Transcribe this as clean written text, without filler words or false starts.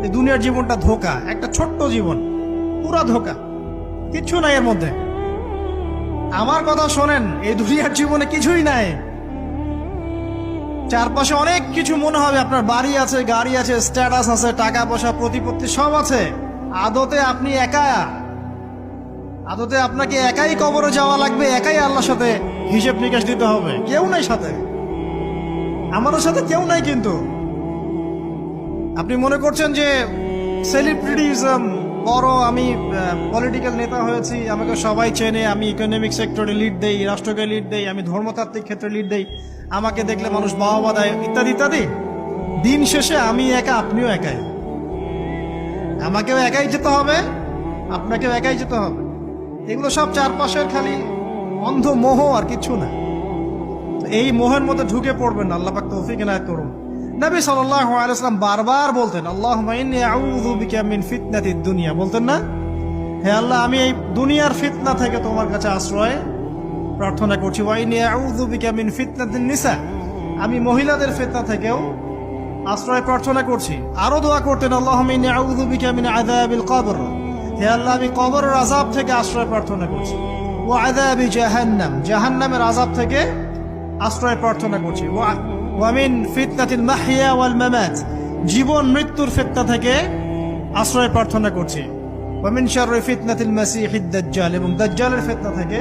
এই দুনিয়ার জীবনটা ধোঁকা, একটা ছোট্ট জীবন, পুরা ধোঁকা, কিচ্ছু নাই এর মধ্যে। আমার কথা শোনেন, এই দুনিয়ার জীবনে কিছুই নাই। চারপাশে অনেক কিছু মনে হবে, আপনার বাড়ি আছে, গাড়ি আছে, স্ট্যাটাস আছে, টাকা পয়সা, প্রতিপত্তি সব আছে। আদতে আপনি একা, আদতে আপনাকে একাই কবরে যাওয়া লাগবে, একাই আল্লাহর সাথে হিসেব নিকাশ দিতে হবে। কেউ নাই সাথে, আমাদের সাথে কেউ নাই। কিন্তু আপনি মনে করছেন যে সেলিব্রিটিজম, বড় আমি পলিটিক্যাল নেতা হয়েছি, আমাকে সবাই চেনে, আমি ইকোনমিক সেক্টরে লিড দেই, রাষ্ট্রকে লিড দেই, আমি ধর্মতাত্ত্বিক ক্ষেত্রে লিড দেই, আমাকে দেখলে মানুষ বাহবা দেয়, ইত্যাদি ইত্যাদি। দিন শেষে আমি একা, আপনিও একাই। আমাকেও একাই যেতে হবে, আপনাকেও একাই যেতে হবে। এগুলো সব চারপাশের খালি অন্ধ মোহ, আর কিছু না। এই মোহের মধ্যে ঢুকে পড়বেন না, আল্লাহ পাক তৌফিক এনায়েত করুন। নবী সাল্লাল্লাহু আলাইহি ওয়াসাল্লাম বারবার বলতেন, আল্লাহুম্মা ইন্নী আউযু বিকা মিন ফিতনাতিদ দুনিয়া, বলতেন না? হে আল্লাহ, আমি এই দুনিয়ার ফিতনা থেকে তোমার কাছে আশ্রয় প্রার্থনা করছি। ওয়া ইন্নী আউযু বিকা মিন ফিতনাতিন নিসা, আমি মহিলাদের ফিতনা থেকেও আশ্রয় প্রার্থনা করছি। আরো দোয়া করতেন, আল্লাহুম্মা ইন্নী আউযু বিকা মিন আযাবিল কবর, হে আল্লাহ, আমি কবরের আযাব থেকে আশ্রয় প্রার্থনা করছি। ওয়া আযাবি জাহান্নাম, জাহান্নামের আযাব থেকে আশ্রয় প্রার্থনা করছি। ওয়া মিন ফিতনাতিল মাহইয়া ওয়াল মামাত, জীবন মৃত্যুর ফিতনা থেকে আশ্রয় প্রার্থনা করছি। ওয়া মিন শাররি ফিতনাতিল মাসিহিদ দাজ্জাল, এবং দাজ্জালের ফিতনা থেকে